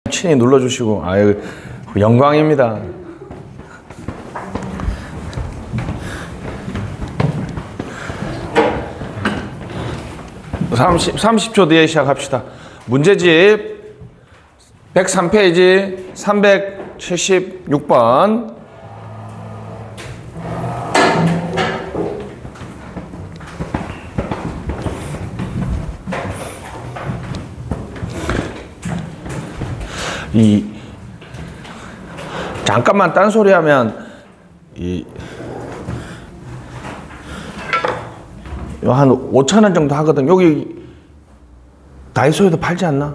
친히 눌러주시고 아유 영광입니다. 30초 뒤에 시작합시다. 문제집 103페이지 376번. 잠깐만 딴소리 하면 한 5,000원 정도 하거든. 여기 다이소에도 팔지 않나?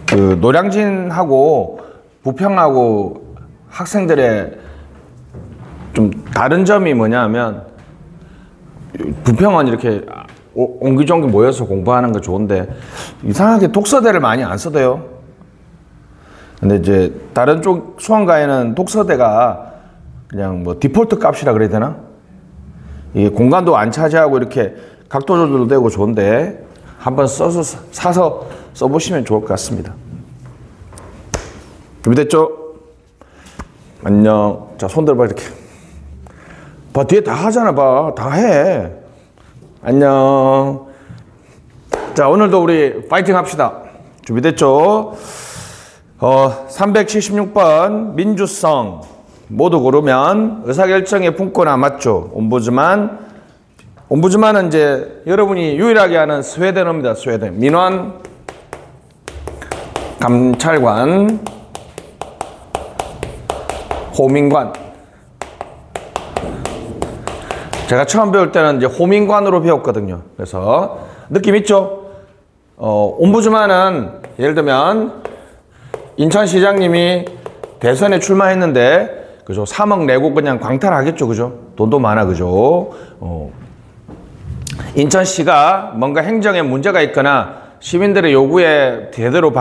그 노량진하고 부평하고 학생들의 좀 다른 점이 뭐냐면, 부평은 이렇게 옹기종기 모여서 공부하는 거 좋은데 이상하게 독서대를 많이 안 써대요. 근데 이제 다른 쪽 수원가에는 독서대가 그냥 뭐 디폴트 값이라 그래야 되나? 이게 공간도 안 차지하고 이렇게 각도 조절도 되고 좋은데 한번 사서 써보시면 좋을 것 같습니다. 준비됐죠? 안녕. 자, 손 들어봐. 이렇게 봐, 뒤에 다 하잖아. 봐, 다 해. 안녕. 자, 오늘도 우리 파이팅 합시다. 준비됐죠? 376번 민주성 모두 고르면 의사결정의 품권은 맞죠. 옴부즈만은 이제 여러분이 유일하게 아는 스웨덴어입니다. 스웨덴. 민원 감찰관 호민관. 제가 처음 배울 때는 이제 호민관으로 배웠거든요. 그래서 느낌 있죠? 옴부즈만은 예를 들면 인천시장님이 대선에 출마했는데, 그죠? 3억 내고 그냥 광탈하겠죠, 그죠? 돈도 많아, 그죠? 인천시가 뭔가 행정에 문제가 있거나 시민들의 요구에 제대로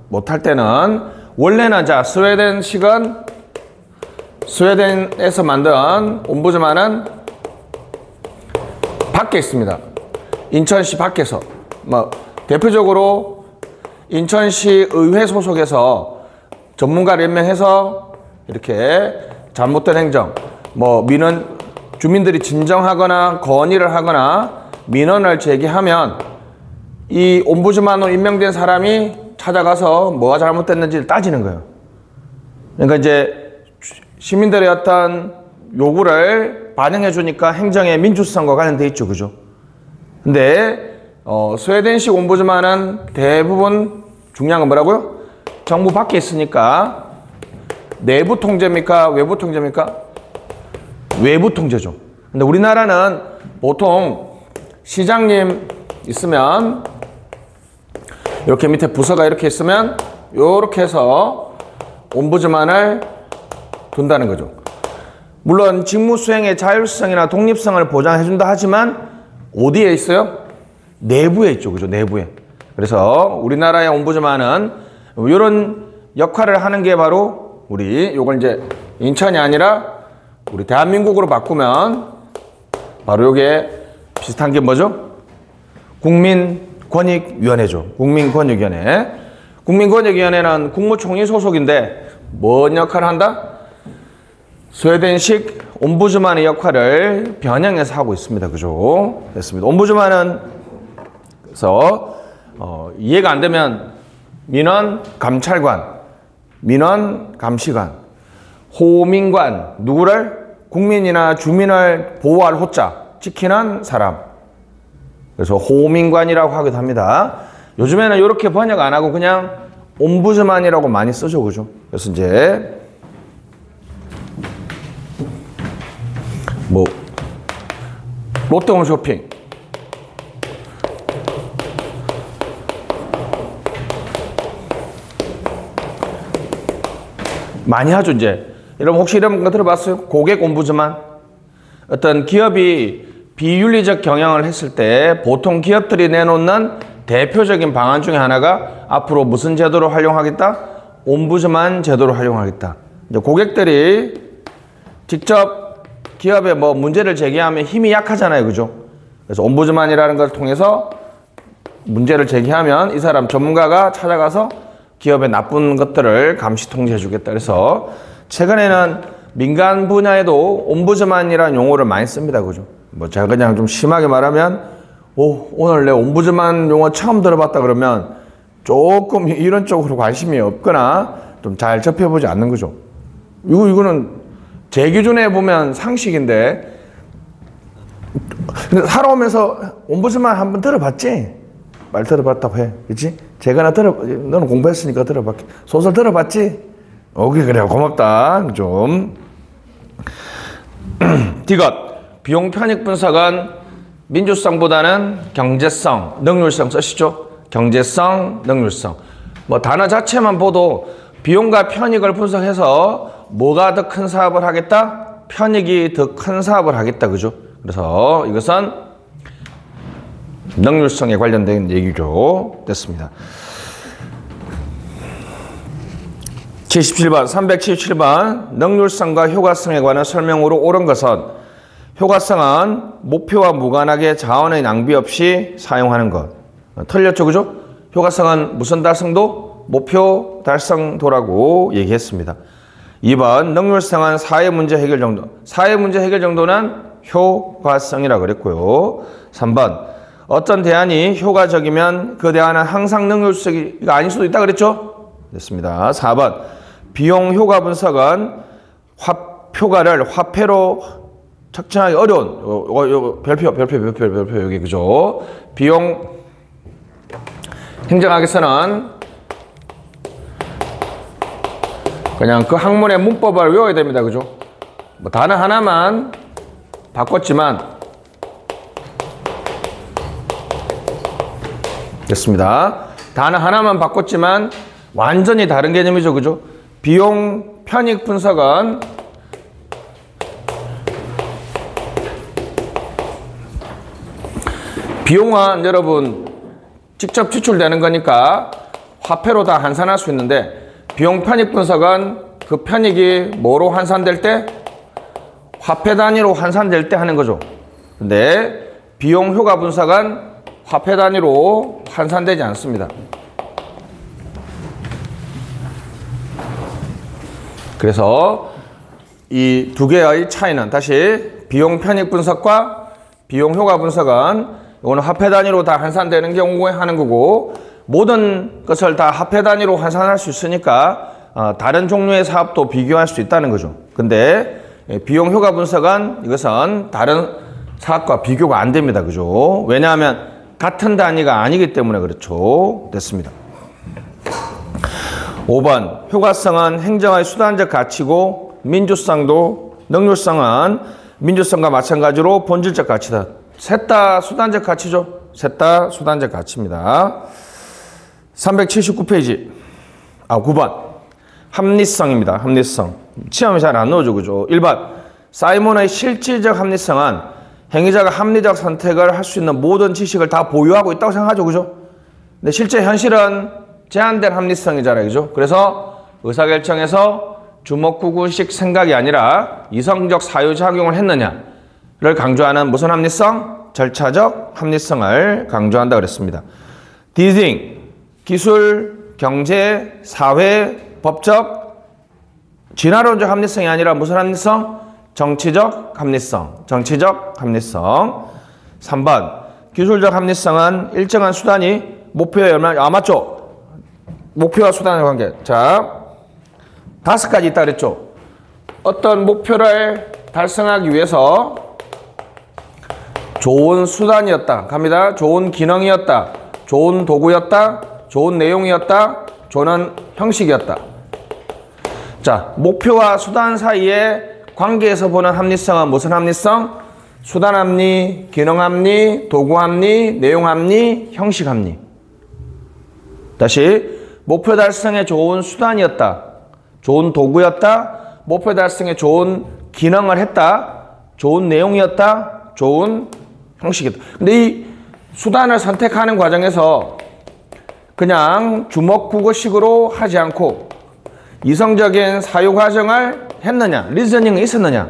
못할 때는, 원래는 자, 스웨덴에서 만든 옴부즈만은 밖에 있습니다. 인천시 밖에서. 뭐, 대표적으로 인천시 의회 소속에서 전문가를 임명해서 이렇게 잘못된 행정, 뭐 민원, 주민들이 진정하거나 건의를 하거나 민원을 제기하면 이 옴부즈만으로 임명된 사람이 찾아가서 뭐가 잘못됐는지를 따지는 거예요. 그러니까 이제 시민들의 어떤 요구를 반영해 주니까 행정의 민주성과 관련돼 있죠, 그죠? 근데 스웨덴식 옴부즈만은 대부분 중요한 건 뭐라고요? 정부 밖에 있으니까 내부 통제입니까? 외부 통제입니까? 외부 통제죠. 근데 우리나라는 보통 시장님 있으면 이렇게 밑에 부서가 이렇게 있으면 이렇게 해서 옴부즈만을 둔다는 거죠. 물론 직무 수행의 자율성이나 독립성을 보장해 준다 하지만 어디에 있어요? 내부에 있죠, 그죠? 내부에. 그래서 우리나라의 옴부즈만은 이런 역할을 하는 게 바로 요걸 이제 인천이 아니라 우리 대한민국으로 바꾸면 바로 요게 비슷한 게 뭐죠? 국민권익위원회죠. 국민권익위원회. 국민권익위원회는 국무총리 소속인데 뭔 역할을 한다? 스웨덴식 옴부즈만의 역할을 변형해서 하고 있습니다. 그죠? 됐습니다. 옴부즈만은 그래서 이해가 안 되면 민원 감찰관, 민원 감시관, 호민관, 누구를? 국민이나 주민을 보호할 호자, 지키는 사람. 그래서 호민관이라고 하기도 합니다. 요즘에는 이렇게 번역 안 하고 그냥 옴부즈만이라고 많이 쓰죠, 그죠? 그래서 이제 뭐 롯데홈쇼핑, 많이 하죠, 이제. 여러분 혹시 이런 거 들어봤어요? 고객 옴부즈만? 어떤 기업이 비윤리적 경영을 했을 때 보통 기업들이 내놓는 대표적인 방안 중에 하나가 앞으로 무슨 제도를 활용하겠다? 옴부즈만 제도를 활용하겠다. 이제 고객들이 직접 기업에 뭐 문제를 제기하면 힘이 약하잖아요, 그죠? 그래서 옴부즈만이라는 걸 통해서 문제를 제기하면 이 사람 전문가가 찾아가서 기업의 나쁜 것들을 감시 통제해 주겠다. 그래서 최근에는 민간 분야에도 옴부즈만이라는 용어를 많이 씁니다. 그죠? 뭐 제가 그냥 좀 심하게 말하면 오늘 내 옴부즈만 용어 처음 들어봤다 그러면 조금 이런 쪽으로 관심이 없거나 좀 잘 접해보지 않는 거죠. 이거는 제 기준에 보면 상식인데 근데 살아오면서 옴부즈만 한번 들어봤지? 말 들어봤다고 해. 그치? 너는 공부했으니까 들어봤지. 소설 들어봤지? 그래 고맙다. 좀 디귿 비용 편익 분석은 민주성보다는 경제성, 능률성 쓰시죠? 경제성, 능률성. 뭐 단어 자체만 보도 비용과 편익을 분석해서 뭐가 더 큰 사업을 하겠다? 편익이 더 큰 사업을 하겠다. 그죠? 그래서 이것은 능률성에 관련된 얘기죠. 됐습니다. 77번, 377번. 능률성과 효과성에 관한 설명으로 옳은 것은 효과성은 목표와 무관하게 자원의 낭비 없이 사용하는 것. 틀렸죠, 그죠? 효과성은 무슨 달성도? 목표 달성도라고 얘기했습니다. 2번, 능률성은 사회 문제 해결 정도. 사회 문제 해결 정도는 효과성이라고 그랬고요. 3번, 어떤 대안이 효과적이면 그 대안은 항상 능률성이 아닐 수도 있다 그랬죠? 됐습니다. 4번, 비용 효과 분석은 효과를 화폐로 측정하기 어려운 별표 여기 그죠? 비용 행정학에서는 그냥 그 학문의 문법을 외워야 됩니다. 그죠? 뭐 단어 하나만 바꿨지만 됐습니다. 단어 하나만 바꿨지만 완전히 다른 개념이죠. 그죠? 비용 편익 분석은 비용은 여러분 직접 지출되는 거니까 화폐로 다 환산할 수 있는데 비용 편익 분석은 그 편익이 뭐로 환산될 때? 화폐 단위로 환산될 때 하는 거죠. 근데 비용 효과 분석은 화폐 단위로 환산되지 않습니다. 그래서 이 두 개의 차이는 다시 비용 편익 분석과 비용 효과 분석은 이거는 화폐 단위로 다 환산되는 경우에 하는 거고 모든 것을 다 화폐 단위로 환산할 수 있으니까 다른 종류의 사업도 비교할 수 있다는 거죠. 근데 비용 효과 분석은 이것은 다른 사업과 비교가 안 됩니다. 그죠? 왜냐하면 같은 단위가 아니기 때문에 그렇죠. 됐습니다. 5번 효과성은 행정의 수단적 가치고 능률성은 민주성과 마찬가지로 본질적 가치다. 셋 다 수단적 가치죠. 셋 다 수단적 가치입니다. 379페이지 9번 합리성입니다. 합리성 시험에 잘 안 나오죠. 그죠? 1번 사이먼의 실질적 합리성은 행위자가 합리적 선택을 할 수 있는 모든 지식을 다 보유하고 있다고 생각하죠. 그죠? 근데 실제 현실은 제한된 합리성이잖아요. 그죠? 그래서 의사결정에서 주먹구구식 생각이 아니라 이성적 사유작용을 했느냐를 강조하는 무슨 합리성? 절차적 합리성을 강조한다 그랬습니다. 디딩, 기술, 경제, 사회, 법적, 진화론적 합리성이 아니라 무슨 합리성? 정치적 합리성. 정치적 합리성. 3번 기술적 합리성은 일정한 수단이 목표에 연관, 맞죠? 목표와 수단의 관계. 자, 5가지 있다 그랬죠? 어떤 목표를 달성하기 위해서 좋은 수단이었다. 갑니다. 좋은 기능이었다. 좋은 도구였다. 좋은 내용이었다. 좋은 형식이었다. 자, 목표와 수단 사이의 관계에서 보는 합리성은 무슨 합리성? 수단 합리, 기능 합리, 도구 합리, 내용 합리, 형식 합리. 다시 목표 달성에 좋은 수단이었다. 좋은 도구였다. 목표 달성에 좋은 기능을 했다. 좋은 내용이었다. 좋은 형식이었다. 근데 이 수단을 선택하는 과정에서 그냥 주먹구구식으로 하지 않고 이성적인 사유 과정을 했느냐, 리저닝이 있었느냐.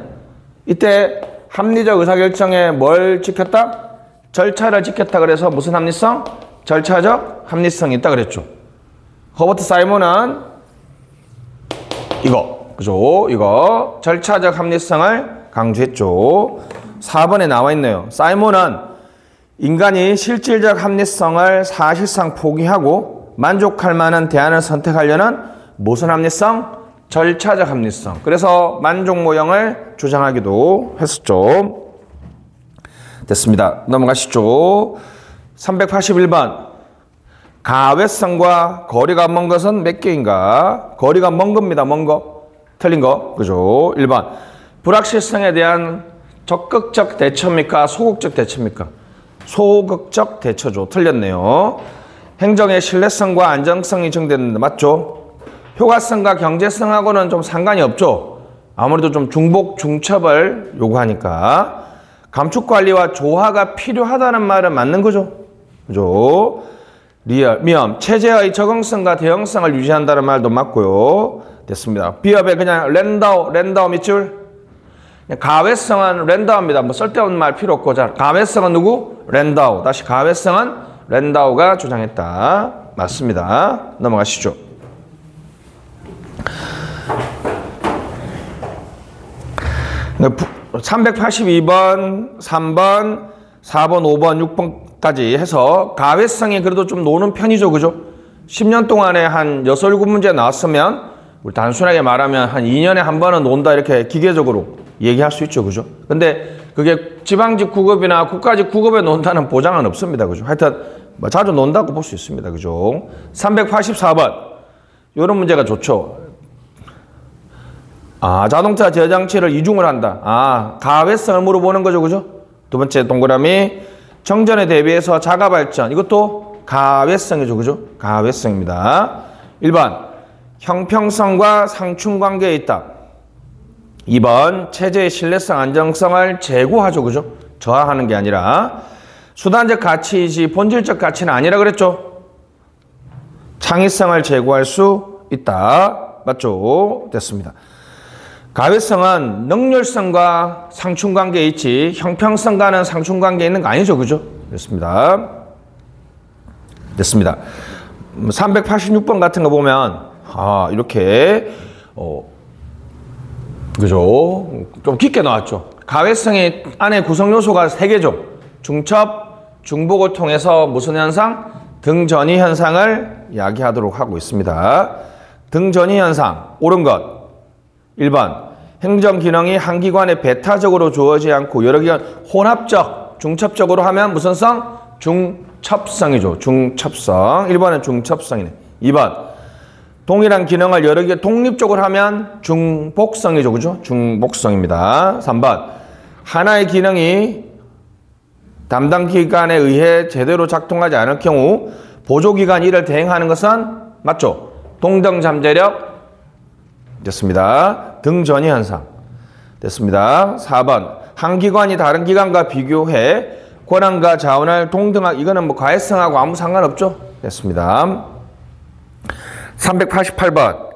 이때 합리적 의사결정에 뭘 지켰다? 절차를 지켰다. 그래서 무슨 합리성? 절차적 합리성이 있다 그랬죠. 허버트 사이먼은 이거, 그죠? 이거 절차적 합리성을 강조했죠. 4번에 나와 있네요. 사이먼은 인간이 실질적 합리성을 사실상 포기하고 만족할 만한 대안을 선택하려는 무슨 합리성? 절차적 합리성. 그래서 만족 모형을 주장하기도 했었죠. 됐습니다. 넘어가시죠. 381번. 가외성과 거리가 먼 것은 몇 개인가? 거리가 먼 겁니다. 먼 거. 틀린 거. 그죠? 1번. 불확실성에 대한 적극적 대처입니까? 소극적 대처입니까? 소극적 대처죠. 틀렸네요. 행정의 신뢰성과 안정성이 증대되는데 맞죠? 효과성과 경제성하고는 좀 상관이 없죠. 아무래도 좀 중복, 중첩을 요구하니까. 감축관리와 조화가 필요하다는 말은 맞는 거죠. 그죠? 미엄, 체제의 적응성과 대응성을 유지한다는 말도 맞고요. 됐습니다. 비읍에 그냥 랜다우 밑줄. 가외성은 랜다우입니다. 뭐 쓸데없는 말 필요 없고. 자, 가외성은 누구? 랜다우. 다시 가외성은 랜다우가 주장했다. 맞습니다. 넘어가시죠. 382번, 3번, 4번, 5번, 6번까지 해서 가외성이 그래도 좀 노는 편이죠. 그죠? 10년 동안에 한 6, 7문제 나왔으면 우리 단순하게 말하면 한 2년에 한 번은 논다 이렇게 기계적으로 얘기할 수 있죠. 그죠? 근데 그게 지방직 9급이나 국가직 9급에 논다는 보장은 없습니다. 그죠? 하여튼 뭐 자주 논다고 볼 수 있습니다. 그죠? 384번. 이런 문제가 좋죠. 자동차 제어장치를 이중을 한다. 가외성을 물어보는 거죠. 그죠? 두 번째 동그라미. 정전에 대비해서 자가발전. 이것도 가외성이죠. 그죠? 가외성입니다. 1번. 형평성과 상충관계에 있다. 2번. 체제의 신뢰성, 안정성을 제고하죠. 그죠? 저하하는 게 아니라. 수단적 가치이지 본질적 가치는 아니라 그랬죠? 창의성을 제고할 수 있다. 맞죠? 됐습니다. 가외성은 능률성과 상충관계에 있지 형평성과는 상충관계에 있는 거 아니죠. 그죠? 됐습니다. 됐습니다. 386번 같은 거 보면 이렇게 그죠? 좀 깊게 나왔죠. 가외성의 안에 구성 요소가 3개죠. 중첩, 중복을 통해서 무슨 현상? 등전이 현상을 이야기하도록 하고 있습니다. 등전이 현상, 옳은 것. 1번, 행정 기능이 한 기관에 배타적으로 주어지지 않고 여러 기관 혼합적, 중첩적으로 하면 무슨 성? 중첩성이죠. 중첩성. 1번은 중첩성이네. 2번, 동일한 기능을 여러 개 독립적으로 하면 중복성이죠. 그죠? 중복성입니다. 3번, 하나의 기능이 담당 기관에 의해 제대로 작동하지 않을 경우 보조기관 일을 대행하는 것은 맞죠? 동등잠재력 됐습니다. 등전이 현상 됐습니다. 4번, 한 기관이 다른 기관과 비교해 권한과 자원을 동등하게 이거는 뭐 가해성하고 아무 상관없죠? 됐습니다. 388번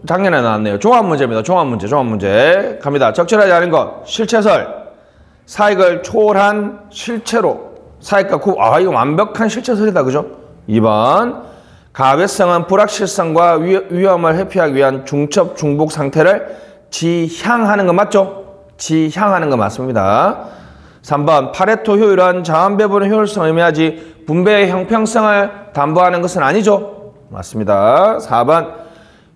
작년에 나왔네요. 종합문제입니다. 종합문제 갑니다. 적절하지 않은 것 실체설 사익을 초월한 실체로 사익과 이거 완벽한 실체설이다. 그죠? 2번 가외성은 불확실성과 위험을 회피하기 위한 중첩, 중복 상태를 지향하는 거 맞죠? 지향하는 거 맞습니다. 3번 파레토 효율은 자원 배분의 효율성을 의미하지 분배의 형평성을 담보하는 것은 아니죠? 맞습니다. 4번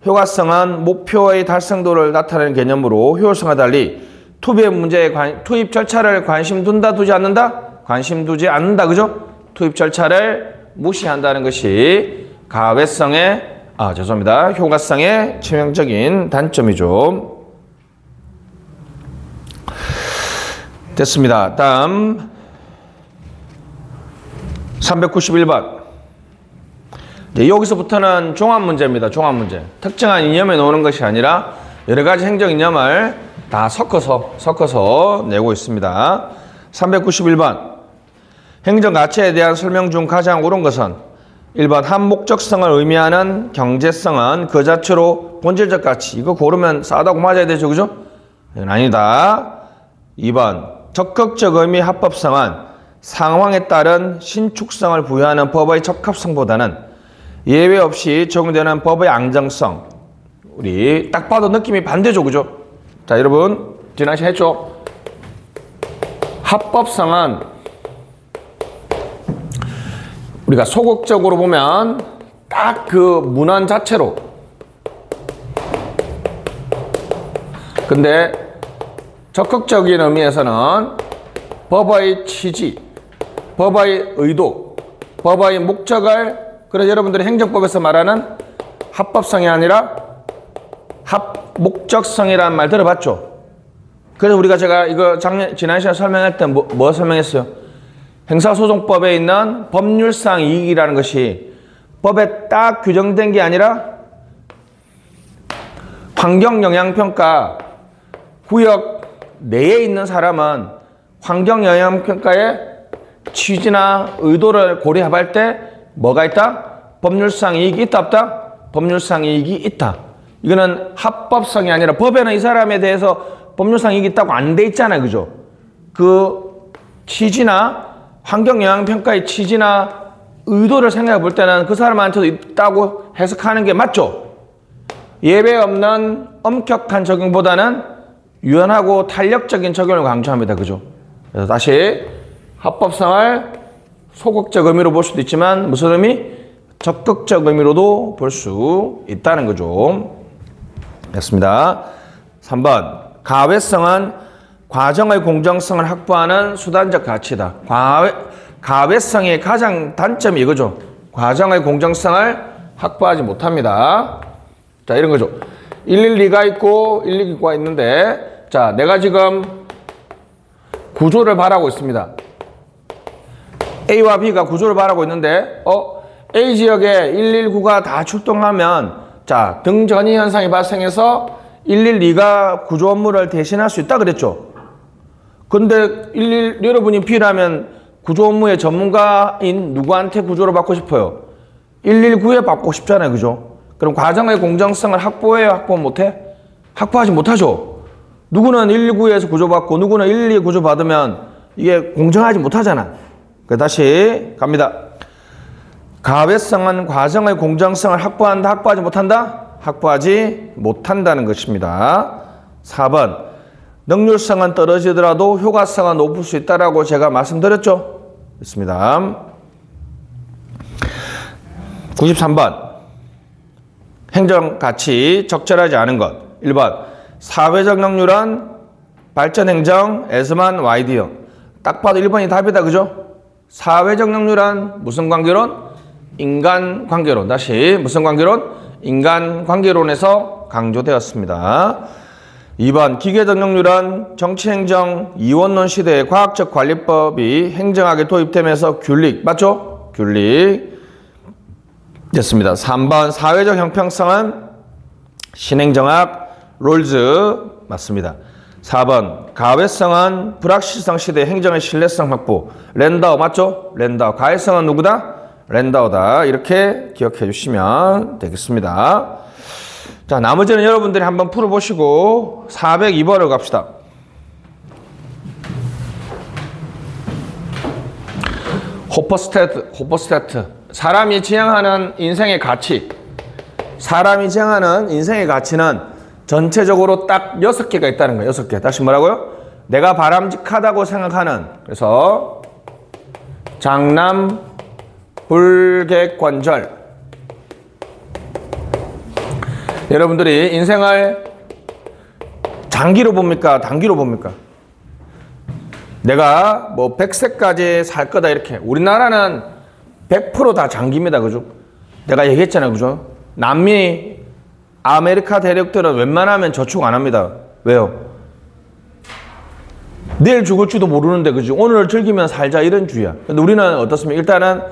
효과성은 목표의 달성도를 나타내는 개념으로 효율성과 달리 투입 문제에 투입 절차를 관심 둔다 두지 않는다? 관심 두지 않는다. 그죠? 투입 절차를 무시한다는 것이 가외성의 효과성의 치명적인 단점이죠. 됐습니다. 다음 391번. 여기서부터는 종합문제입니다. 종합문제. 특정한 이념에 놓는 것이 아니라 여러 가지 행정 이념을 다 섞어서 내고 있습니다. 391번. 행정 가치에 대한 설명 중 가장 옳은 것은 1번 한 목적성을 의미하는 경제성은 그 자체로 본질적 가치. 이거 고르면 싸다고 맞아야 되죠. 그죠? 이건 아니다. 2번 적극적 의미 합법성은 상황에 따른 신축성을 부여하는 법의 적합성보다는 예외 없이 적용되는 법의 안정성. 우리 딱 봐도 느낌이 반대죠, 그죠? 자, 여러분 지난 시간에 했죠? 합법성은 우리가 소극적으로 보면 딱 그 문안 자체로, 근데 적극적인 의미에서는 법의 취지, 법의 의도, 법의 목적을, 그래서 여러분들이 행정법에서 말하는 합법성이 아니라 합목적성이라는 말 들어봤죠? 그래서 우리가 제가 이거 지난 시간에 설명할 때 뭐 설명했어요? 행사소송법에 있는 법률상 이익이라는 것이 법에 딱 규정된 게 아니라 환경영향평가 구역 내에 있는 사람은 환경영향평가의 취지나 의도를 고려할 때 뭐가 있다? 법률상 이익이 있다 없다? 법률상 이익이 있다. 이거는 합법성이 아니라 법에는 이 사람에 대해서 법률상 이익이 있다고 안 돼 있잖아요, 그죠? 그 취지나 환경영향평가의 취지나 의도를 생각해 볼 때는 그 사람한테도 있다고 해석하는 게 맞죠? 예외 없는 엄격한 적용보다는 유연하고 탄력적인 적용을 강조합니다, 그죠? 그래서 다시 합법성을 소극적 의미로 볼 수도 있지만 무슨 의미? 적극적 의미로도 볼 수 있다는 거죠. 됐습니다. 3번. 가외성은 과정의 공정성을 확보하는 수단적 가치다. 가외성의 가장 단점이 이거죠. 과정의 공정성을 확보하지 못합니다. 자, 이런 거죠. 112가 있고 112가 있는데, 자, 내가 지금 구조를 바라고 있습니다. A와 B가 구조를 바라고 있는데, A 지역에 119가 다 출동하면, 자, 등전이 현상이 발생해서 112가 구조 업무를 대신할 수 있다 그랬죠. 근데 여러분이 B라면 구조 업무의 전문가인 누구한테 구조를 받고 싶어요? 119에 받고 싶잖아요, 그죠? 그럼 과정의 공정성을 확보해요, 확보 못해? 확보하지 못하죠. 누구는 119에서 구조받고 누구는 112에 구조받으면 이게 공정하지 못하잖아. 다시 갑니다. 가외성은 과정의 공정성을 확보한다, 확보하지 못한다? 확보하지 못한다는 것입니다. 4번. 능률성은 떨어지더라도 효과성은 높을 수 있다라고 제가 말씀드렸죠? 있습니다. 93번. 행정가치 적절하지 않은 것. 1번. 사회적 능률은 발전행정에서만 와이드요. 딱 봐도 1번이 답이다, 그죠? 사회적 능률은 무슨 관계론? 인간관계론. 다시 무슨 관계론? 인간관계론에서 강조되었습니다. 2번. 기계적 능률은 정치행정 이원론 시대의 과학적 관리법이 행정학에 도입되면서 균릭. 맞죠? 균릭. 됐습니다. 3번. 사회적 형평성은 신행정학 롤즈. 맞습니다. 4번. 가외성은 불확실성 시대의 행정의 신뢰성 확보. 랜다우. 맞죠? 랜다우. 가외성은 누구다? 랜다우다. 이렇게 기억해 주시면 되겠습니다. 자, 나머지는 여러분들이 한번 풀어보시고 402번을 갑시다. 호퍼스타트. 사람이 지향하는 인생의 가치. 사람이 지향하는 인생의 가치는 전체적으로 딱 6개가 있다는 거예요. 6개. 다시 뭐라고요? 내가 바람직하다고 생각하는, 그래서 장남, 불객관절. 여러분들이 인생을 장기로 봅니까? 단기로 봅니까? 내가 뭐 100세까지 살 거다 이렇게. 우리나라는 100% 다 장기입니다. 그죠? 내가 얘기했잖아요. 그죠? 남미, 아메리카 대륙들은 웬만하면 저축 안 합니다. 왜요? 내일 죽을지도 모르는데, 그죠? 오늘을 즐기면 살자 이런 주의야. 근데 우리는 어떻습니까? 일단은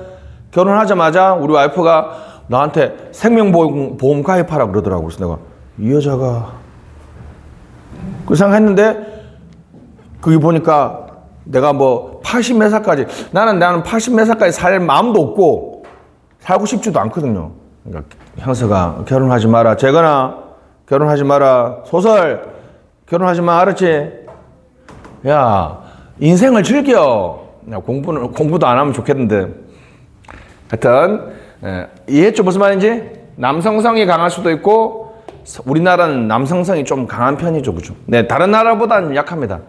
결혼하자마자 우리 와이프가 나한테 생명보험 가입하라 그러더라고. 그래서 내가 이 여자가 그 생각했는데 그게 보니까 내가 뭐 80 몇 살까지 나는 80 몇 살까지 살 마음도 없고 살고 싶지도 않거든요. 그러니까 형사가 결혼하지 마라. 재건아 결혼하지 마라. 소설 결혼하지 마. 알았지? 야 인생을 즐겨. 공부도 안 하면 좋겠는데. 하여튼 이해했죠? 무슨 말인지? 남성성이 강할 수도 있고 우리나라는 남성성이 좀 강한 편이죠. 그죠? 네, 다른 나라보다는 약합니다.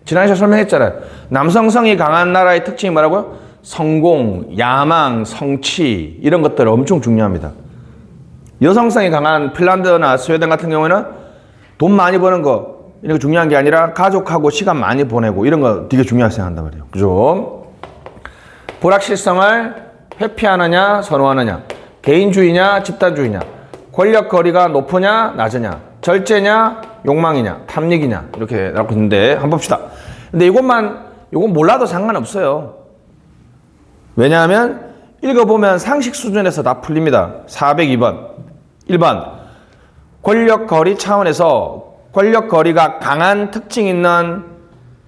지난주에 설명했잖아요. 남성성이 강한 나라의 특징이 뭐라고요? 성공, 야망, 성취 이런 것들 엄청 중요합니다. 여성성이 강한 핀란드나 스웨덴 같은 경우에는 돈 많이 버는 거 이런 거 중요한 게 아니라 가족하고 시간 많이 보내고 이런 거 되게 중요하게 생각한단 말이에요. 그죠? 불확실성을 회피하느냐 선호하느냐, 개인주의냐 집단주의냐, 권력 거리가 높으냐 낮으냐, 절제냐 욕망이냐 탐닉이냐 이렇게 나오고 있는데 한번 봅시다. 근데 이건 몰라도 상관없어요. 왜냐하면 읽어보면 상식 수준에서 다 풀립니다. 402번 1번 권력 거리 차원에서 권력 거리가 강한 특징 있는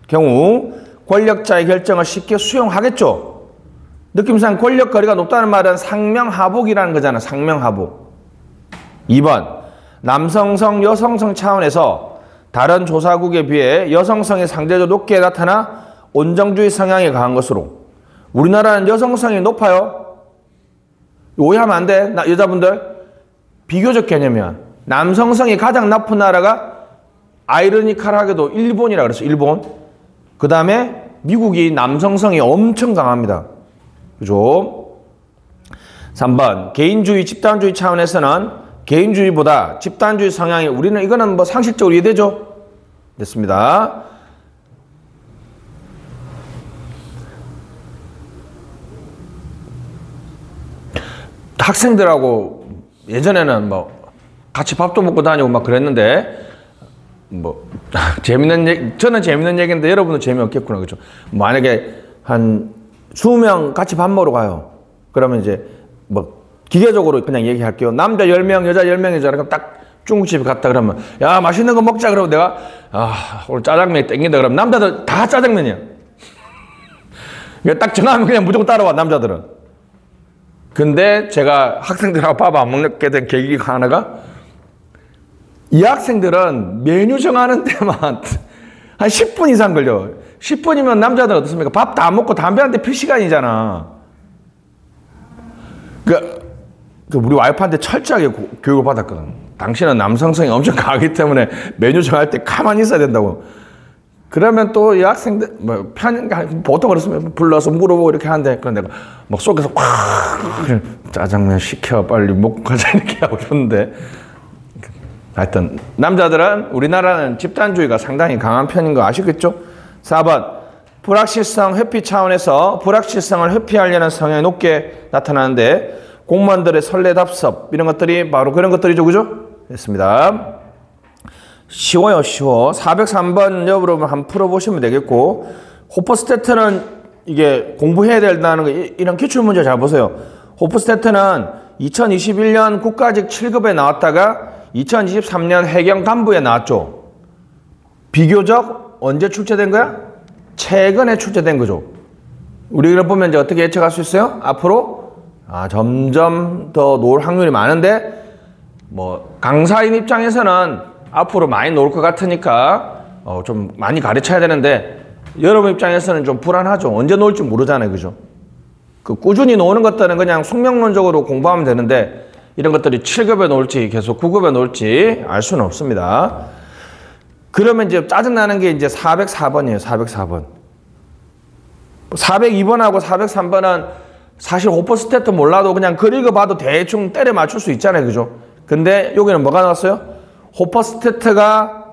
경우 권력자의 결정을 쉽게 수용하겠죠. 느낌상 권력 거리가 높다는 말은 상명하복이라는 거잖아. 상명하복. 2번 남성성 여성성 차원에서 다른 조사국에 비해 여성성이 상대적으로 높게 나타나 온정주의 성향이 강한 것으로 우리나라는 여성성이 높아요. 오해하면 안 돼. 여자분들 비교적 개념이야. 남성성이 가장 나쁜 나라가 아이러니컬하게도 일본이라 그랬어. 일본. 그 다음에 미국이 남성성이 엄청 강합니다. 그죠? 3번 개인주의 집단주의 차원에서는 개인주의보다 집단주의 성향이 우리는 이거는 뭐 상식적으로 이해되죠? 됐습니다. 학생들하고 예전에는 뭐 같이 밥도 먹고 다니고 막 그랬는데 뭐 재밌는 얘기, 저는 재밌는 얘기인데 여러분은 재미없겠구나. 그죠? 만약에 한 20명 같이 밥 먹으러 가요. 그러면 이제 뭐 기계적으로 그냥 얘기할게요. 남자 10명, 여자 10명이잖아. 그럼 딱 중국집에 갔다 그러면 야 맛있는 거 먹자. 그러면 내가 오늘 짜장면이 땡긴다. 그러면 남자들 다 짜장면이야. 딱 전화하면 그냥 무조건 따라와 남자들은. 근데 제가 학생들하고 밥 안 먹게 된 계기가 하나가 이 학생들은 메뉴 정하는 데만 한 10분 이상 걸려. 10분이면 남자들 어떻습니까? 밥 다 먹고 담배 한 대 필 시간이잖아. 우리 와이프한테 철저하게 교육을 받았거든. 당신은 남성성이 엄청 강하기 때문에 메뉴 정할 때 가만히 있어야 된다고. 그러면 또 이 학생들 보통 그렇습니다. 불러서 물어보고 이렇게 하는데 그런 내가 막 속에서 꽉 짜장면 시켜 빨리 먹고 가자 이렇게 하고 싶은데 하여튼 남자들은 우리나라는 집단주의가 상당히 강한 편인 거 아시겠죠? 4번 불확실성 회피 차원에서 불확실성을 회피하려는 성향이 높게 나타나는데 공무원들의 설레답섭 이런 것들이 바로 그런 것들이죠. 그죠? 됐습니다. 쉬워요. 쉬워. 403번 여러분 한번 풀어보시면 되겠고 호퍼스태트는 이게 공부해야 된다는 거 이런 기출문제 잘 보세요. 호퍼스태트는 2021년 국가직 7급에 나왔다가 2023년 해경 간부에 나왔죠. 비교적 언제 출제된 거야? 최근에 출제된 거죠. 우리가 보면 이제 어떻게 예측할 수 있어요? 앞으로 점점 더 놓을 확률이 많은데 뭐 강사인 입장에서는 앞으로 많이 놓을 것 같으니까 좀 많이 가르쳐야 되는데 여러분 입장에서는 좀 불안하죠. 언제 놓을지 모르잖아요. 그죠? 꾸준히 놓는 것들은 그냥 숙명론적으로 공부하면 되는데 이런 것들이 7급에 놓을지 계속 9급에 놓을지 알 수는 없습니다. 그러면 이제 짜증나는 게 이제 404번이에요. 404번. 402번하고 403번은 사실 호퍼스태트 몰라도 그냥 글 읽어봐도 대충 때려 맞출 수 있잖아요. 그죠? 근데 여기는 뭐가 나왔어요? 호퍼스태트가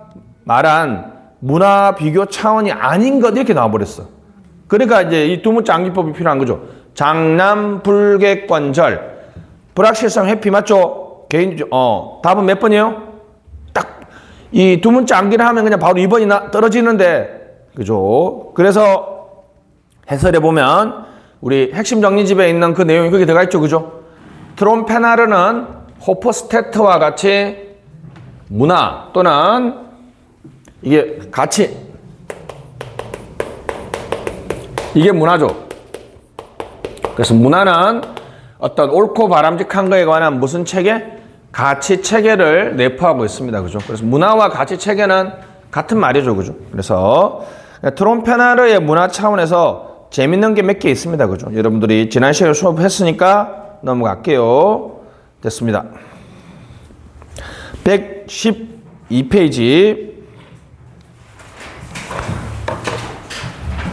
말한 문화 비교 차원이 아닌 것 이렇게 나와버렸어. 그러니까 이제 이 두 문자 암기법이 필요한 거죠. 장남 불객관절 불확실성 회피 맞죠? 답은 몇 번이에요? 딱 이 두 문자 암기를 하면 그냥 바로 2번이 떨어지는데 그죠? 그래서 해설해 보면 우리 핵심 정리집에 있는 그 내용이 거기 들어가 있죠. 그죠? 트롬페나르는 호퍼스태트와 같이 문화 또는 이게 같이 이게 문화죠. 그래서 문화는 어떤 옳고 바람직한 거에 관한 무슨 체계? 가치 체계를 내포하고 있습니다. 그죠? 그래서 문화와 가치 체계는 같은 말이죠. 그죠? 그래서 트롬페나르의 문화 차원에서 재밌는 게 몇 개 있습니다. 그죠? 여러분들이 지난 시간에 수업했으니까 넘어갈게요. 됐습니다. 112페이지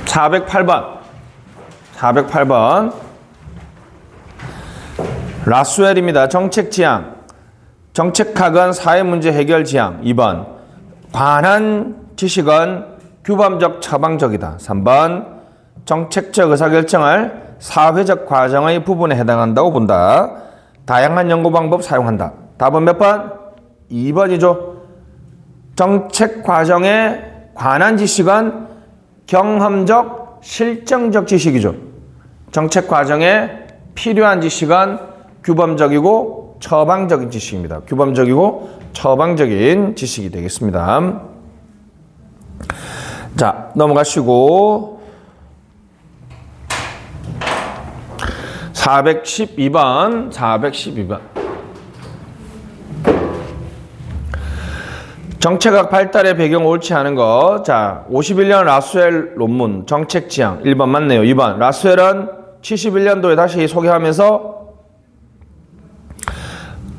408번 라스웰입니다. 정책 지향. 정책학은 사회문제 해결 지향. 2번 관한 지식은 규범적 처방적이다. 3번 정책적 의사결정을 사회적 과정의 부분에 해당한다고 본다. 다양한 연구 방법 사용한다. 답은 몇 번? 2번이죠. 정책 과정에 관한 지식은 경험적, 실정적 지식이죠. 정책 과정에 필요한 지식은 규범적이고 처방적인 지식입니다. 규범적이고 처방적인 지식이 되겠습니다. 자, 넘어가시고 412번 정책학 발달의 배경 옳지 않은 것. 자, 51년 라스웰 논문 정책 지향 1번 맞네요. 2번 라스웰은 71년도에 다시 소개하면서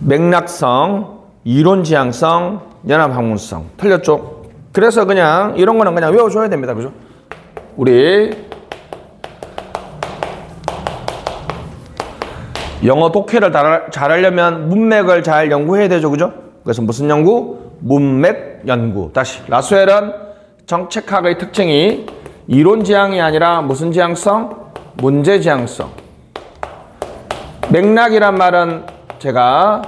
맥락성, 이론 지향성, 연합 학문성 틀렸죠? 그래서 그냥 이런 거는 그냥 외워줘야 됩니다. 그죠? 우리 영어 독해를 잘하려면 문맥을 잘 연구해야 되죠. 그죠? 그래서 무슨 연구? 문맥 연구. 다시 라스웰은 정책학의 특징이 이론 지향이 아니라 무슨 지향성? 문제 지향성. 맥락이란 말은 제가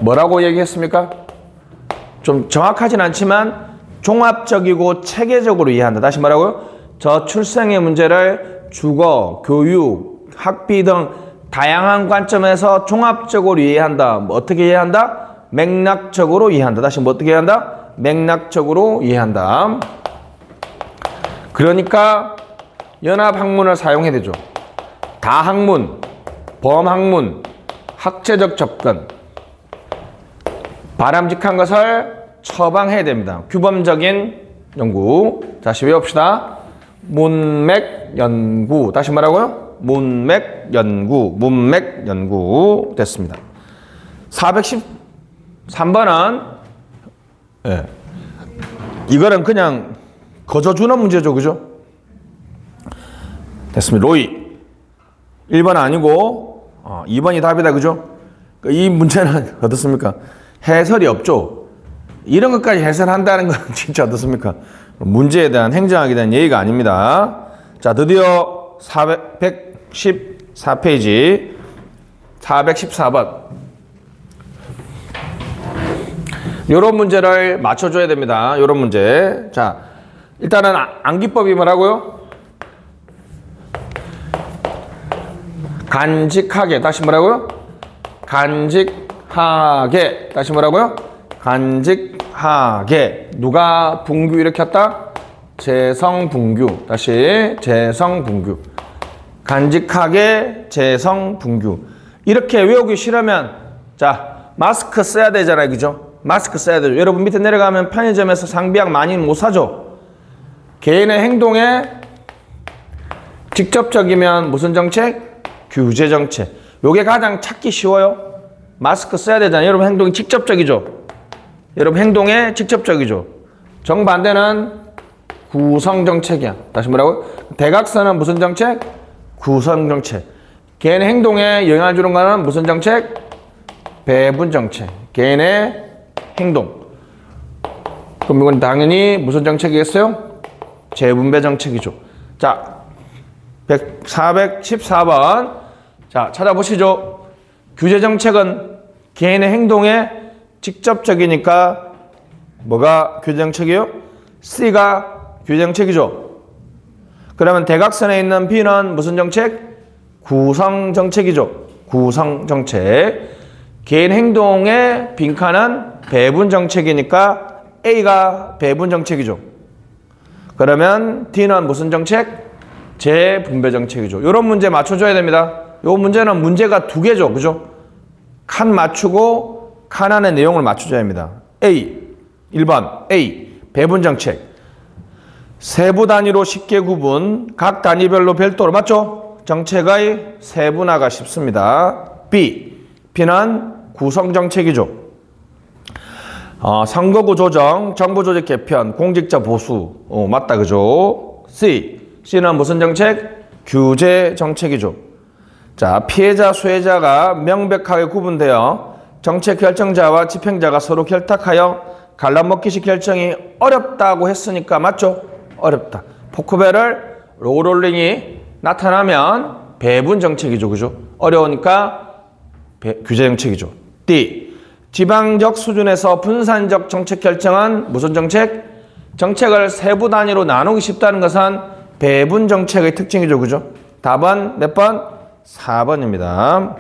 뭐라고 얘기했습니까? 좀 정확하진 않지만 종합적이고 체계적으로 이해한다. 다시 말하고요. 저출생의 문제를 주거, 교육, 학비 등 다양한 관점에서 종합적으로 이해한다. 뭐 어떻게 이해한다? 맥락적으로 이해한다. 다시 뭐 어떻게 이해한다? 맥락적으로 이해한다. 그러니까 연합학문을 사용해야 되죠. 다학문, 범학문, 학제적 접근. 바람직한 것을 처방해야 됩니다. 규범적인 연구. 다시 외웁시다. 문맥 연구. 다시 말하고요. 문맥 연구 됐습니다. 413번은 이거는 그냥 거저주는 문제죠. 그죠? 됐습니다. 로이 1번 아니고 2번이 답이다. 그죠? 이 문제는 어떻습니까? 해설이 없죠. 이런 것까지 해설한다는 건 진짜 어떻습니까? 문제에 대한 행정학에 대한 예의가 아닙니다. 자, 드디어 114페이지 414번 요런 문제를 맞춰줘야 됩니다. 요런 문제. 자, 일단은 암기법이 뭐라고요? 간직하게. 다시 뭐라고요? 간직하게. 다시 뭐라고요? 간직하게. 누가 분규 일으켰다? 재성분규. 다시 재성분규. 간직하게 재성분규. 이렇게 외우기 싫으면 자, 마스크 써야 되잖아요. 그죠? 마스크 써야 되죠. 여러분 밑에 내려가면 편의점에서 상비약 많이 못 사죠. 개인의 행동에 직접적이면 무슨 정책? 규제 정책. 요게 가장 찾기 쉬워요. 마스크 써야 되잖아요. 여러분 행동이 직접적이죠. 여러분 행동에 직접적이죠. 정반대는 구성 정책이야. 다시 뭐라고요? 대각선은 무슨 정책? 구성 정책. 개인의 행동에 영향을 주는 거는 무슨 정책? 배분 정책. 개인의 행동. 그럼 이건 당연히 무슨 정책이겠어요? 재분배 정책이죠. 자, 414번. 자, 찾아보시죠. 규제 정책은 개인의 행동에 직접적이니까 뭐가 규제 정책이에요? C가 규제 정책이죠. 그러면 대각선에 있는 B는 무슨 정책? 구성 정책이죠. 구성 정책. 개인 행동의 빈칸은 배분 정책이니까 A가 배분 정책이죠. 그러면 D는 무슨 정책? 재분배 정책이죠. 이런 문제 맞춰줘야 됩니다. 이 문제는 문제가 두 개죠. 그죠? 칸 맞추고 칸 안에 내용을 맞춰줘야 합니다. A, 1번 A, 배분 정책. 세부 단위로 쉽게 구분, 각 단위별로 별도로. 맞죠? 정책의 세분화가 쉽습니다. B는 구성정책이죠. 선거구 조정, 정부 조직 개편, 공직자 보수. 맞다, 그죠? C는 무슨 정책? 규제 정책이죠. 자, 피해자, 수혜자가 명백하게 구분되어 정책 결정자와 집행자가 서로 결탁하여 갈라먹기식 결정이 어렵다고 했으니까 맞죠? 어렵다. 포크벨을 로롤링이 나타나면 배분 정책이죠. 그죠? 어려우니까 규제 정책이죠. D. 지방적 수준에서 분산적 정책 결정은 무슨 정책? 정책을 세부 단위로 나누기 쉽다는 것은 배분 정책의 특징이죠. 그죠? 답은 몇 번? 4번입니다.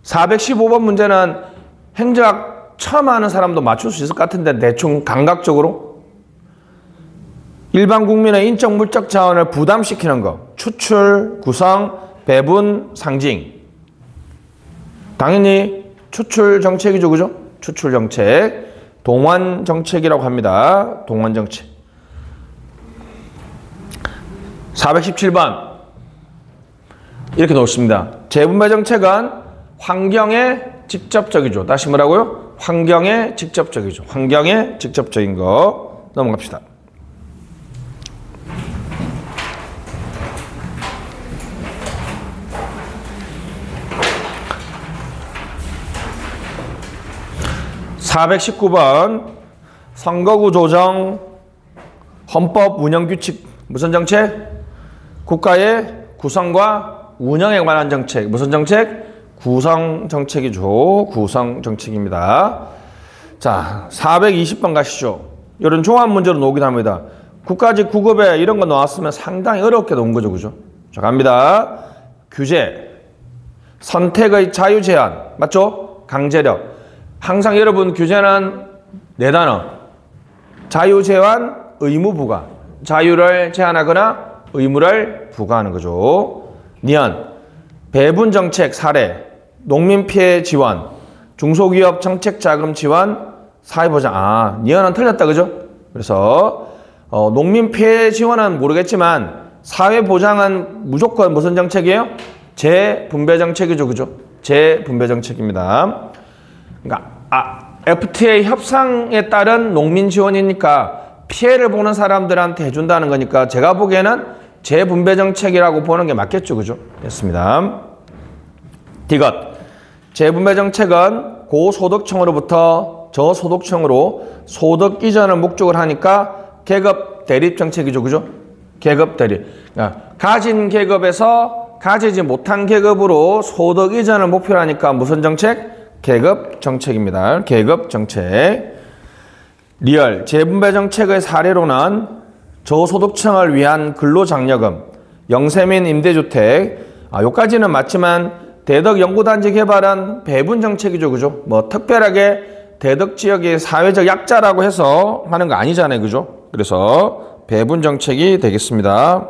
415번 문제는 행정학 처음 하는 사람도 맞출 수 있을 것 같은데 대충 감각적으로 일반 국민의 인적 물적 자원을 부담시키는 거. 추출, 구성, 배분, 상징. 당연히 추출 정책이죠. 그죠? 추출 정책. 동원 정책이라고 합니다. 동원 정책. 417번. 이렇게 놓습니다. 재분배 정책은 환경에 직접적이죠. 다시 뭐라고요? 환경에 직접적이죠. 환경에 직접적인 거 넘어갑시다. (419번) 선거구 조정 헌법 운영 규칙 무슨 정책? 국가의 구성과 운영에 관한 정책. 무슨 정책? 구성 정책이죠. 구성 정책입니다. 자, 420번 가시죠. 이런 종합 문제로 나오기도 합니다. 국가직 9급에 이런 거 나왔으면 상당히 어렵게 나온 거죠. 그죠? 자, 갑니다. 규제, 선택의 자유 제한. 맞죠? 강제력. 항상 여러분 규제는 네 단어. 자유 제한, 의무 부과. 자유를 제한하거나 의무를 부과하는 거죠. 니은, 배분 정책 사례, 농민 피해 지원, 중소기업 정책 자금 지원, 사회보장. 니은은 틀렸다, 그죠? 그래서 농민 피해 지원은 모르겠지만 사회보장은 무조건 무슨 정책이에요? 재분배 정책이죠, 그죠? 재분배 정책입니다. 그러니까 FTA 협상에 따른 농민 지원이니까 피해를 보는 사람들한테 해준다는 거니까 제가 보기에는 재분배 정책이라고 보는 게 맞겠죠. 그죠? 됐습니다. D것. 재분배 정책은 고소득층으로부터 저소득층으로 소득 이전을 목적으로 하니까 계급 대립 정책이죠. 그죠? 계급 대립. 그러니까 가진 계급에서 가지지 못한 계급으로 소득 이전을 목표로 하니까 무슨 정책? 계급 정책입니다. 계급 정책. 리얼. 재분배 정책의 사례로는 저소득층을 위한 근로장려금, 영세민 임대주택, 요까지는 맞지만 대덕연구단지 개발은 배분 정책이죠. 그죠? 뭐 특별하게 대덕 지역의 사회적 약자라고 해서 하는 거 아니잖아요. 그죠? 그래서 배분 정책이 되겠습니다.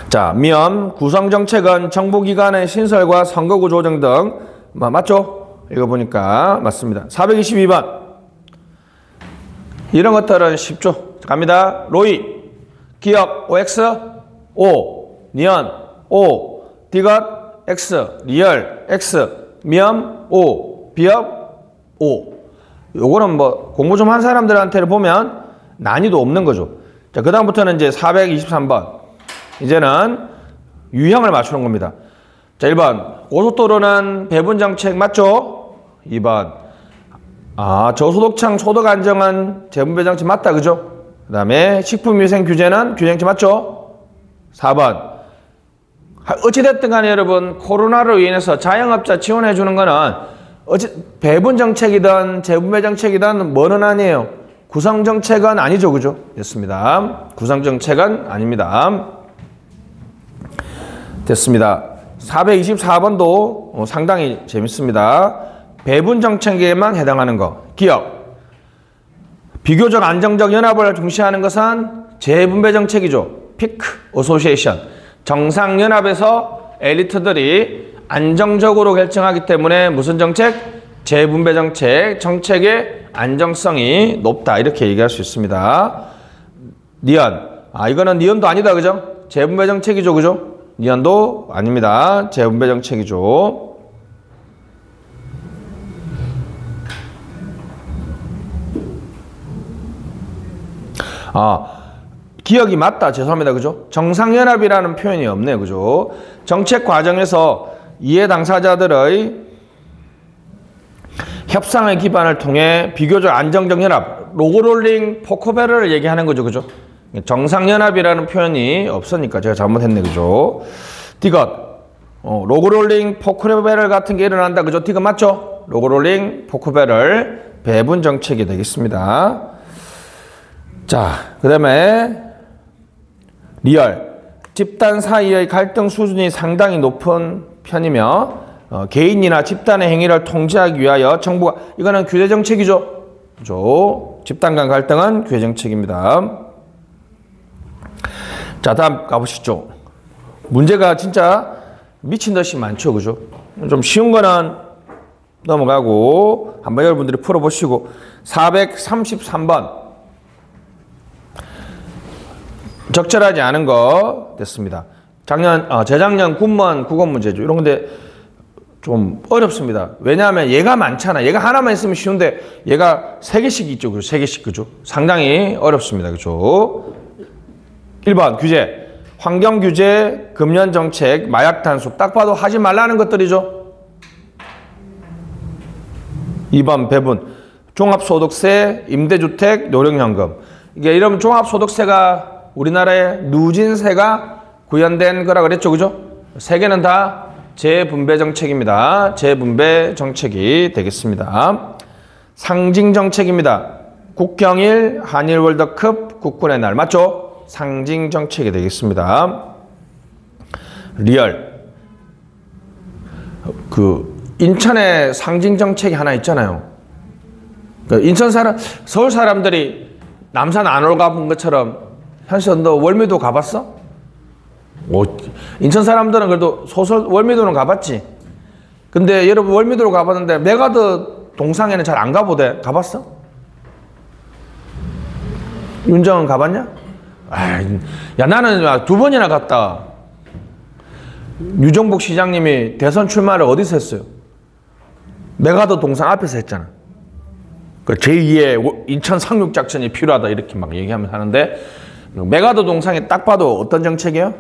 자, 미음. 구성정책은 정부기관의 신설과 선거구 조정 등 맞죠? 읽어보니까 맞습니다. 422번. 이런 것들은 쉽죠. 갑니다. 로이, 기억, OX, O, 니은, O, D것, X, 리얼, X, 미음, O, 비업, O. 요거는 뭐 공부 좀 한 사람들한테를 보면 난이도 없는 거죠. 자, 그 다음부터는 이제 423번. 이제는 유형을 맞추는 겁니다. 자, 1번. 고속도로는 배분정책 맞죠? 2번. 저소득층 소득 안정은 재분배 정책 맞다. 그죠? 그 다음에 식품위생 규제는 규제 정책 맞죠? 4번. 어찌됐든 간에 여러분, 코로나로 인해서 자영업자 지원해 주는 거는 배분 정책이든 재분배 정책이든 뭐는 아니에요. 구성 정책은 아니죠. 그죠? 됐습니다. 구성 정책은 아닙니다. 됐습니다. 424번도 상당히 재밌습니다. 배분 정책에만 해당하는 거. 기업. 비교적 안정적 연합을 중시하는 것은 재분배 정책이죠. 피크 어소시에이션. 정상연합에서 엘리트들이 안정적으로 결정하기 때문에 무슨 정책? 재분배 정책. 정책의 안정성이 높다. 이렇게 얘기할 수 있습니다. 니은. 아, 이거는 니은도 아니다, 그죠? 재분배 정책이죠, 그죠? 니은도 아닙니다. 재분배 정책이죠. 아, 기억이 맞다. 죄송합니다. 그죠? 정상연합이라는 표현이 없네요. 그죠? 정책 과정에서 이해 당사자들의 협상의 기반을 통해 비교적 안정적 연합, 로그롤링 포커베러를 얘기하는 거죠. 그죠? 정상연합이라는 표현이 없으니까 제가 잘못했네. 그죠? 디귿, 로그롤링 포커베럴 같은 게 일어난다. 그죠? 디귿 맞죠? 로그롤링 포커베럴 배분 정책이 되겠습니다. 자, 그 다음에 리얼, 집단 사이의 갈등 수준이 상당히 높은 편이며 개인이나 집단의 행위를 통제하기 위하여 정부가, 이거는 규제 정책이죠. 그죠? 집단 간 갈등은 규제 정책입니다. 자, 다음 가보시죠. 문제가 진짜 미친 듯이 많죠. 그죠? 좀 쉬운 거는 넘어가고 한번 여러분들이 풀어보시고 433번 적절하지 않은 거 됐습니다. 재작년 군무원 국어 문제죠. 이런 건데 좀 어렵습니다. 왜냐하면 얘가 많잖아. 얘가 하나만 있으면 쉬운데 얘가 3개씩 있죠. 그죠? 3개씩. 그죠? 상당히 어렵습니다. 그죠? 1번 규제. 환경 규제, 금연 정책, 마약 단속. 딱 봐도 하지 말라는 것들이죠. 2번 배분. 종합소득세, 임대주택, 노령연금. 이게 이러면 종합소득세가 우리나라의 누진세가 구현된 거라 그랬죠. 그죠? 3개는 다 재분배 정책입니다. 재분배 정책이 되겠습니다. 상징 정책입니다. 국경일, 한일 월드컵, 국군의 날. 맞죠? 상징 정책이 되겠습니다. 리얼. 인천에 상징 정책이 하나 있잖아요. 서울 사람들이 남산 안 올가본 것처럼 현실 너 월미도 가봤어? 인천 사람들은 그래도 월미도는 가봤지. 근데 여러분 월미도로 가봤는데 메가더 동상에는 잘 안 가보대. 가봤어? 윤정은 가봤냐? 야, 나는 2번이나 갔다. 유정복 시장님이 대선 출마를 어디서 했어요? 메가더 동상 앞에서 했잖아. 그 제2의 인천 상륙작전이 필요하다 이렇게 막 얘기하면서 하는데 메가더 동상에 딱 봐도 어떤 정책이에요?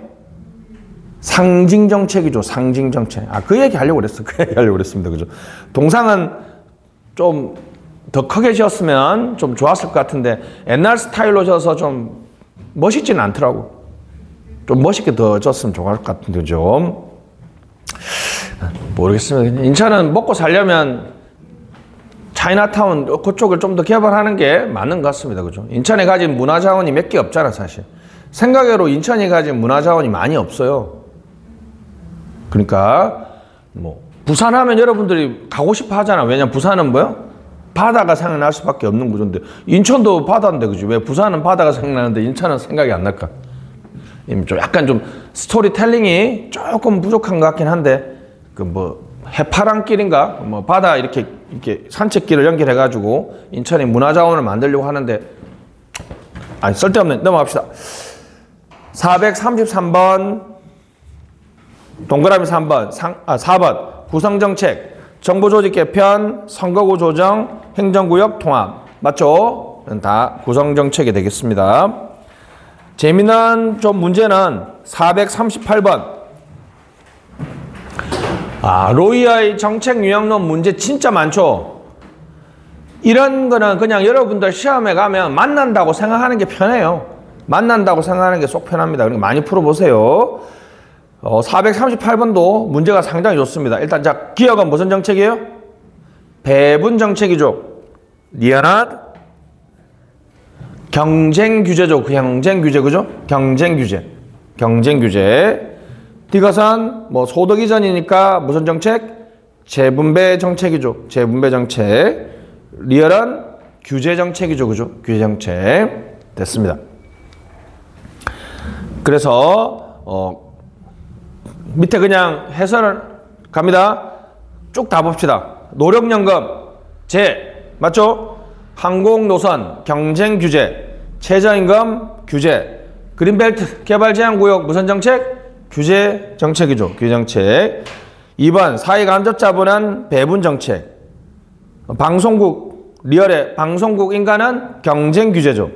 상징 정책이죠. 상징 정책. 그 얘기 하려고 그랬어. 그 얘기 하려고 그랬습니다. 그죠? 동상은 좀 더 크게 지었으면 좀 좋았을 것 같은데 옛날 스타일로 져서 좀 멋있지는 않더라고. 좀 멋있게 더 졌으면 좋을 것 같은데 좀 모르겠습니다. 인천은 먹고 살려면 차이나타운 그쪽을 좀 더 개발하는 게 맞는 것 같습니다. 그죠? 인천에 가진 문화자원이 몇 개 없잖아, 사실. 생각외로 인천이 가진 문화자원이 많이 없어요. 그러니까 부산 하면 여러분들이 가고 싶어 하잖아. 왜냐면 부산은 뭐요? 바다가 생각날 수밖에 없는 구조인데 인천도 바다인데 그죠? 왜 부산은 바다가 생각나는데 인천은 생각이 안 날까? 약간 좀 스토리텔링이 조금 부족한 것 같긴 한데 해파랑길인가? 바다 이렇게 산책길을 연결해가지고 인천에 문화자원을 만들려고 하는데 쓸데없는. 넘어갑시다. 433번 동그라미 3번 4번 구성정책, 정보조직 개편, 선거구 조정, 행정구역 통합. 맞죠? 다 구성정책이 되겠습니다. 재미난 좀 문제는 438번. 로이의 정책 유형론 문제 진짜 많죠? 이런 거는 그냥 여러분들 시험에 가면 만난다고 생각하는 게 편해요. 만난다고 생각하는 게 속 편합니다. 그러니까 많이 풀어보세요. 438번도 문제가 상당히 좋습니다. 일단 기억은 무슨 정책이에요? 배분 정책이죠. 리언한 경쟁 규제죠. 경쟁 규제, 그죠? 경쟁 규제. 경쟁 규제. 디귿은 소득 이전이니까 무슨 정책? 재분배 정책이죠. 재분배 정책. 리얼은 규제 정책이죠. 그죠? 규제 정책. 됐습니다. 그래서 밑에 그냥 해설을 갑니다. 쭉 다 봅시다. 노령연금, 맞죠? 항공노선, 경쟁 규제, 최저임금 규제, 그린벨트 개발제한구역 무슨 정책? 규제 정책이죠. 규제 정책. 2번 사회간접자본은 배분 정책. 방송국 리얼의 방송국 인가는 경쟁 규제죠.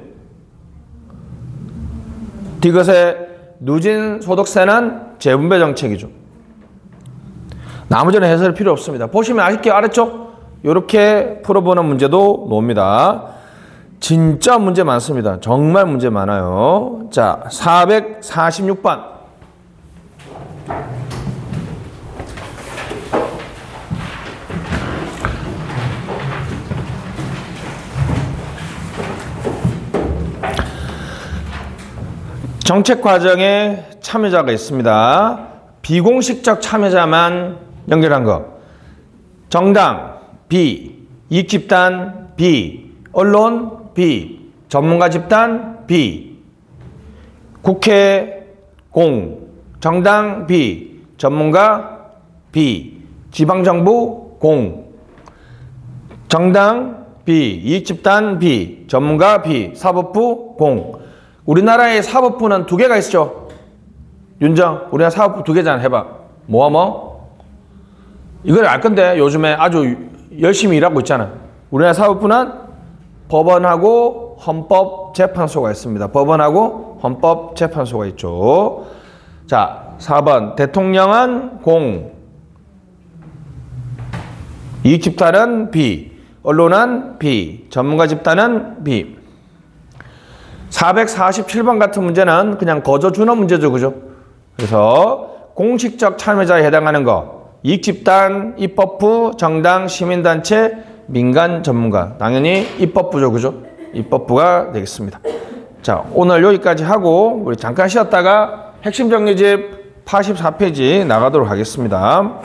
디귿의 누진 소득세는 재분배 정책이죠. 나머지는 해설 필요 없습니다. 보시면 아실게요. 알았죠? 이렇게 풀어보는 문제도 나옵니다. 진짜 문제 많습니다. 정말 문제 많아요. 자, 446번. 정책 과정에 참여자가 있습니다. 비공식적 참여자만 연결한 거. 정당 B, 이익집단 B, 언론 B, 전문가 집단 B, 국회 공, 정당 B, 전문가 B, 지방정부 공, 정당 B, 이익집단 B, 전문가 B, 사법부 공. 우리나라의 사법부는 2개가 있죠. 윤정, 우리나라 사법부 2개잖아. 해봐. 뭐? 이걸 알 건데 요즘에 아주 열심히 일하고 있잖아. 우리나라 사법부는 법원하고 헌법재판소가 있습니다. 법원하고 헌법재판소가 있죠. 자, 4번 대통령은 공, 이익집단은 B, 언론은 B, 전문가 집단은 B. 447번 같은 문제는 그냥 거저 주는 문제죠. 그죠? 그래서 공식적 참여자에 해당하는 거 이익집단, 입법부, 정당, 시민단체, 민간 전문가. 당연히 입법부죠. 그죠? 입법부가 되겠습니다. 자, 오늘 여기까지 하고 우리 잠깐 쉬었다가 핵심 정리집 84페이지 나가도록 하겠습니다.